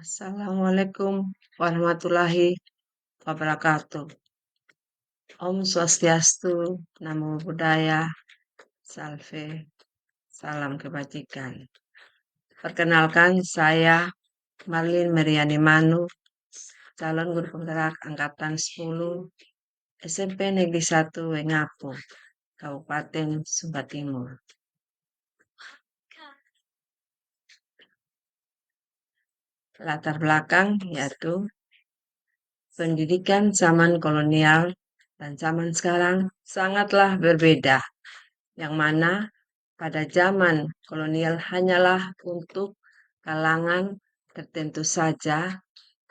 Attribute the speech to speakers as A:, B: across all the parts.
A: Assalamualaikum warahmatullahi wabarakatuh. Om Swastiastu, Namo Buddhaya, Salve, salam kebajikan. Perkenalkan, saya Marlin Meriani Manu, calon guru penggerak Angkatan 10 SMP Negeri 1 Wengapu, Kabupaten Sumba Timur. Latar belakang yaitu pendidikan zaman kolonial dan zaman sekarang sangatlah berbeda, yang mana pada zaman kolonial hanyalah untuk kalangan tertentu saja,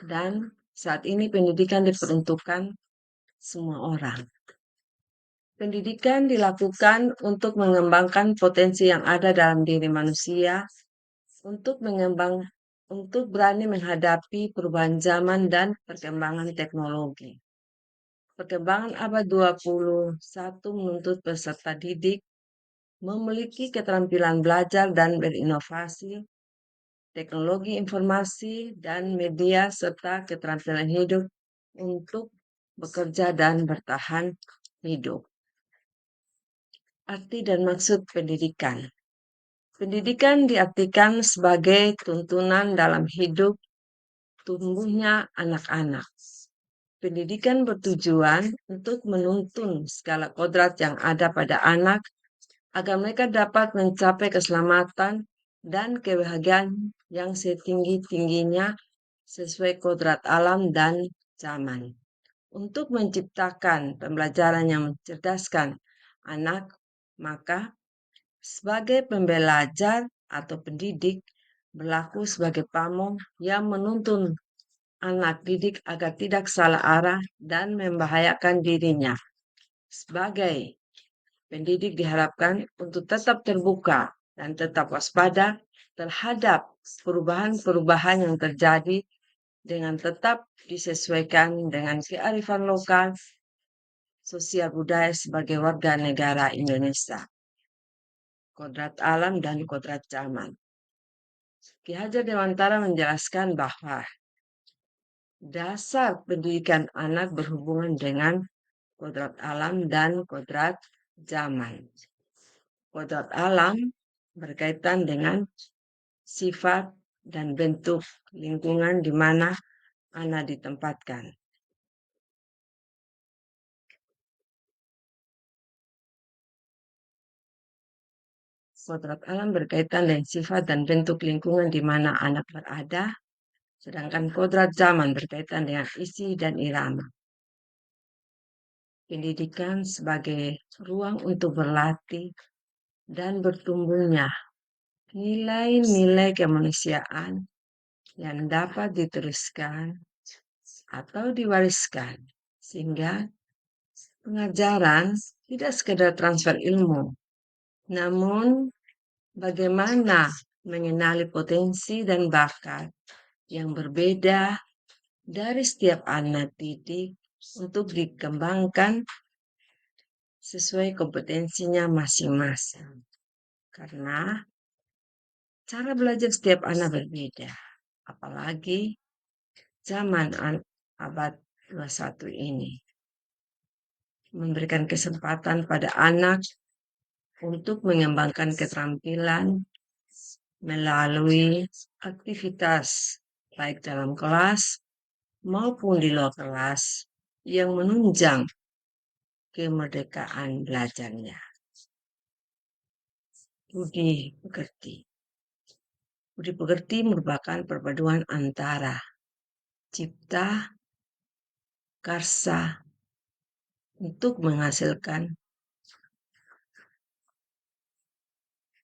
A: dan saat ini pendidikan diperuntukkan semua orang. Pendidikan dilakukan untuk mengembangkan potensi yang ada dalam diri manusia, untuk berani menghadapi perubahan zaman dan perkembangan teknologi. Perkembangan abad 21 menuntut peserta didik memiliki keterampilan belajar dan berinovasi, teknologi informasi dan media, serta keterampilan hidup untuk bekerja dan bertahan hidup. Arti dan maksud pendidikan. Pendidikan diartikan sebagai tuntunan dalam hidup tumbuhnya anak-anak. Pendidikan bertujuan untuk menuntun segala kodrat yang ada pada anak agar mereka dapat mencapai keselamatan dan kebahagiaan yang setinggi-tingginya sesuai kodrat alam dan zaman. Untuk menciptakan pembelajaran yang mencerdaskan anak, maka sebagai pembelajar atau pendidik berlaku sebagai pamong yang menuntun anak didik agar tidak salah arah dan membahayakan dirinya. Sebagai pendidik diharapkan untuk tetap terbuka dan tetap waspada terhadap perubahan-perubahan yang terjadi dengan tetap disesuaikan dengan kearifan lokal, sosial budaya sebagai warga negara Indonesia. Kodrat alam dan kodrat zaman. Ki Hajar Dewantara menjelaskan bahwa dasar pendidikan anak berhubungan dengan kodrat alam dan kodrat zaman. Kodrat alam berkaitan dengan sifat dan bentuk lingkungan di mana anak ditempatkan. Kodrat alam berkaitan dengan sifat dan bentuk lingkungan di mana anak berada, sedangkan kodrat zaman berkaitan dengan isi dan irama. Pendidikan sebagai ruang untuk berlatih dan bertumbuhnya nilai-nilai kemanusiaan yang dapat diteruskan atau diwariskan, sehingga pengajaran tidak sekedar transfer ilmu, namun bagaimana mengenali potensi dan bakat yang berbeda dari setiap anak didik untuk dikembangkan sesuai kompetensinya masing-masing. Karena cara belajar setiap anak berbeda, apalagi zaman abad 21 ini. Memberikan kesempatan pada anak untuk mengembangkan keterampilan melalui aktivitas baik dalam kelas maupun di luar kelas yang menunjang kemerdekaan belajarnya. Budi pekerti. Budi pekerti merupakan perpaduan antara cipta, karsa, untuk menghasilkan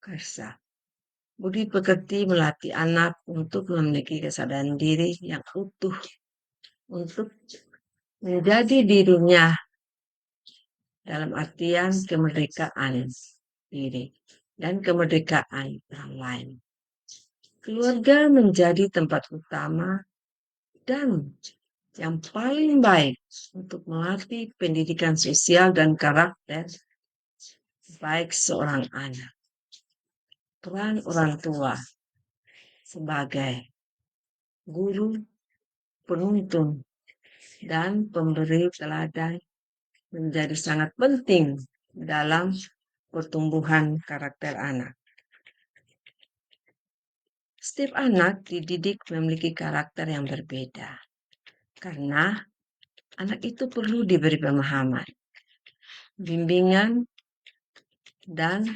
A: karsa. Budi pekerti melatih anak untuk memiliki kesadaran diri yang utuh, untuk menjadi dirinya dalam artian kemerdekaan diri dan kemerdekaan orang lain. Keluarga menjadi tempat utama dan yang paling baik untuk melatih pendidikan sosial dan karakter baik seorang anak. Peran orang tua sebagai guru, penuntun, dan pemberi teladan menjadi sangat penting dalam pertumbuhan karakter anak. Setiap anak dididik memiliki karakter yang berbeda, karena anak itu perlu diberi pemahaman, bimbingan, dan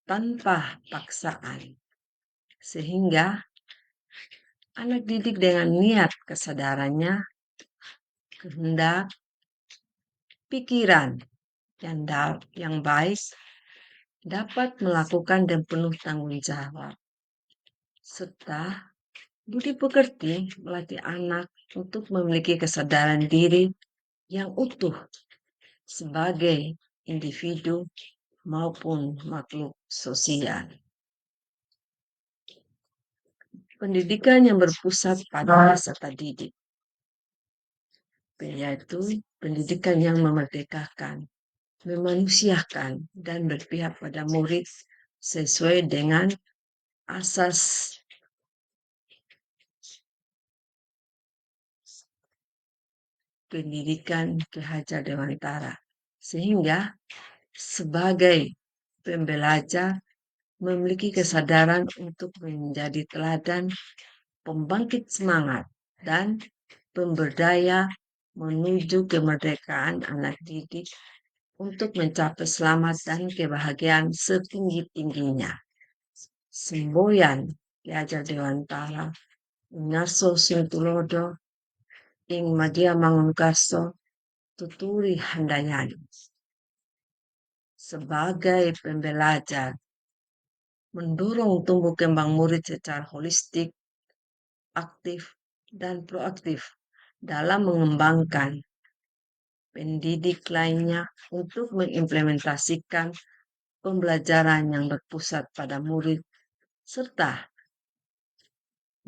A: tanpa paksaan, sehingga anak didik dengan niat kesadarannya, kehendak, pikiran yang baik dapat melakukan dan penuh tanggung jawab, serta budi pekerti melatih anak untuk memiliki kesadaran diri yang utuh sebagai individu maupun makhluk sosial. Pendidikan yang berpusat pada peserta didik, yaitu pendidikan yang memerdekakan, memanusiakan, dan berpihak pada murid sesuai dengan asas pendidikan Ki Hajar Dewantara, sehingga sebagai pembelajar memiliki kesadaran untuk menjadi teladan, pembangkit semangat, dan pemberdaya menuju kemerdekaan anak didik untuk mencapai selamat dan kebahagiaan setinggi-tingginya. Semboyan Ki Hajar Dewantara, Ngarso Singtulodo, ing Madia Mangunkarso, Tuturi Handayani. Sebagai pembelajar, mendorong tumbuh kembang murid secara holistik, aktif, dan proaktif dalam mengembangkan pendidik lainnya untuk mengimplementasikan pembelajaran yang berpusat pada murid, serta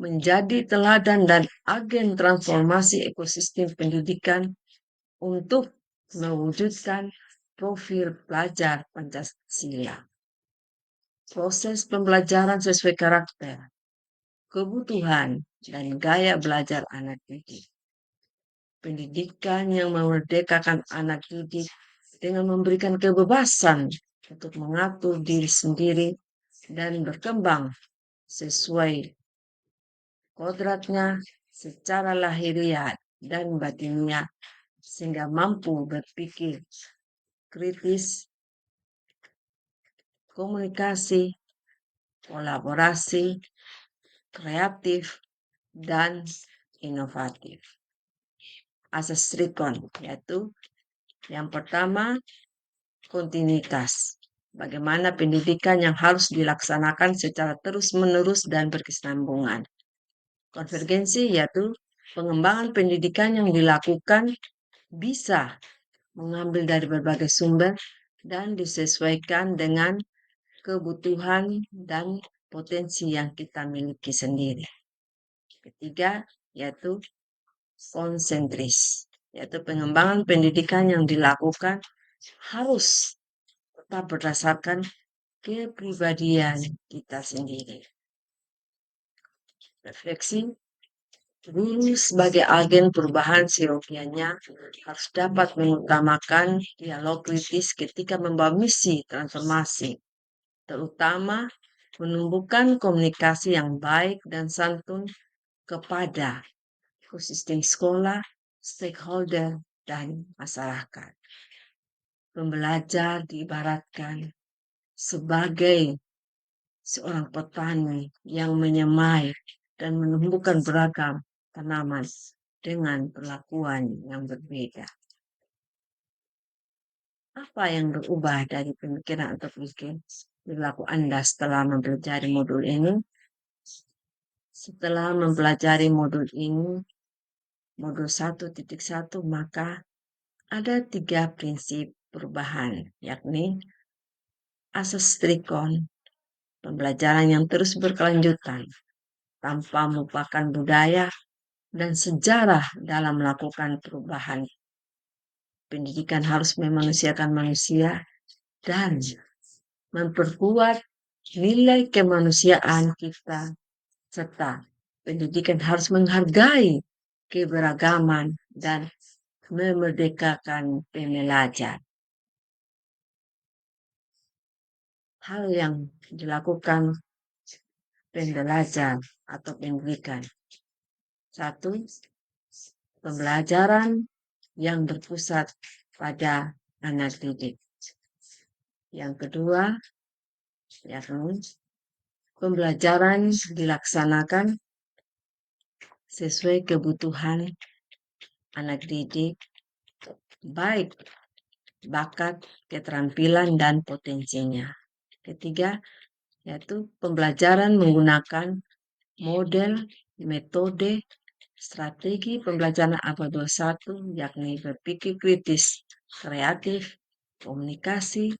A: menjadi teladan dan agen transformasi ekosistem pendidikan untuk mewujudkan profil pelajar Pancasila. Proses pembelajaran sesuai karakter, kebutuhan, dan gaya belajar anak didik. Pendidikan yang memerdekakan anak didik dengan memberikan kebebasan untuk mengatur diri sendiri dan berkembang sesuai kodratnya secara lahiriah dan batinnya, sehingga mampu berpikir kritis, komunikasi, kolaborasi, kreatif, dan inovatif. Asas Trikon, yaitu yang pertama, kontinuitas. Bagaimana pendidikan yang harus dilaksanakan secara terus-menerus dan berkesinambungan. Konvergensi, yaitu pengembangan pendidikan yang dilakukan bisa mengambil dari berbagai sumber dan disesuaikan dengan kebutuhan dan potensi yang kita miliki sendiri. Ketiga, yaitu konsentris, yaitu pengembangan pendidikan yang dilakukan harus tetap berdasarkan kepribadian kita sendiri. Refleksi, guru sebagai agen perubahan seyogianya harus dapat mengutamakan dialog kritis ketika membawa misi transformasi, terutama menumbuhkan komunikasi yang baik dan santun kepada ekosistem sekolah, stakeholder, dan masyarakat. Pembelajar diibaratkan sebagai seorang petani yang menyemai dan menumbuhkan beragam tanaman dengan perlakuan yang berbeda. Apa yang berubah dari pemikiran atau perilaku Anda setelah mempelajari modul ini? Setelah mempelajari modul ini, modul 1.1, maka ada 3 prinsip perubahan, yakni asas Trikon, pembelajaran yang terus berkelanjutan, tanpa melupakan budaya dan sejarah dalam melakukan perubahan. Pendidikan harus memanusiakan manusia dan memperkuat nilai kemanusiaan kita, serta Pendidikan harus menghargai keberagaman dan memerdekakan pembelajar. Hal yang dilakukan pembelajar atau pendidikan. Satu, pembelajaran yang berpusat pada anak didik. Yang kedua, yakni pembelajaran dilaksanakan sesuai kebutuhan anak didik, baik bakat, keterampilan, dan potensinya. Ketiga, yaitu pembelajaran menggunakan model, metode, strategi pembelajaran abad 21, yakni berpikir kritis, kreatif, komunikasi,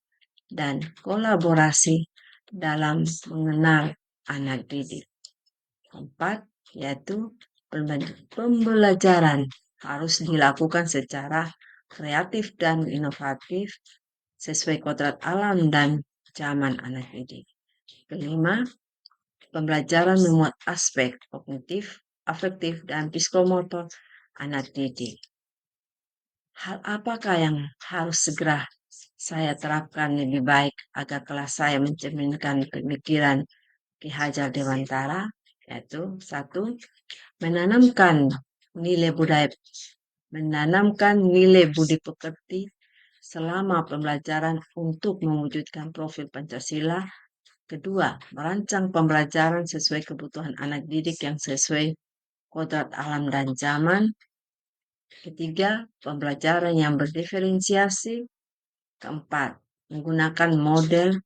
A: dan kolaborasi dalam mengenal anak didik. Keempat, yaitu pembelajaran harus dilakukan secara kreatif dan inovatif sesuai kodrat alam dan zaman anak didik. Kelima, pembelajaran memuat aspek kognitif, afektif, dan psikomotor anak didik. Hal apakah yang harus segera saya terapkan lebih baik agar kelas saya mencerminkan pemikiran Ki Hajar Dewantara? Yaitu satu, menanamkan nilai budi pekerti selama pembelajaran untuk mewujudkan profil Pancasila. Kedua, merancang pembelajaran sesuai kebutuhan anak didik yang sesuai kodrat alam dan zaman. Ketiga, pembelajaran yang berdiferensiasi. Keempat, menggunakan model,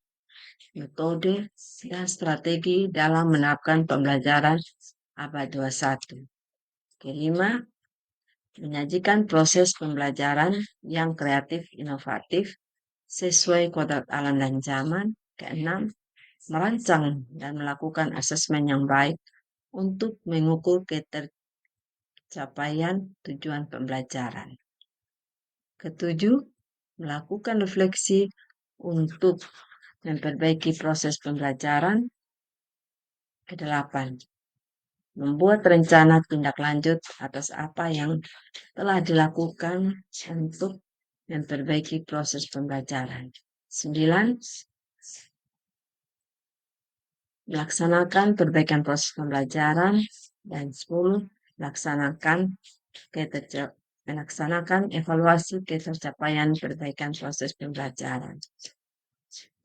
A: metode, dan strategi dalam menerapkan pembelajaran abad 21. Kelima, menyajikan proses pembelajaran yang kreatif, inovatif, sesuai kodrat alam dan zaman. Keenam, merancang dan melakukan asesmen yang baik untuk mengukur ketercapaian tujuan pembelajaran. Ketujuh, melakukan refleksi untuk memperbaiki proses pembelajaran. Kedelapan, membuat rencana tindak lanjut atas apa yang telah dilakukan untuk memperbaiki proses pembelajaran. 9, melaksanakan perbaikan proses pembelajaran. Dan 10, melaksanakan evaluasi ketercapaian perbaikan proses pembelajaran.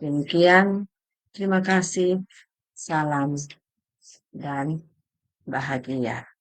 A: Demikian, terima kasih, salam dan bahagia.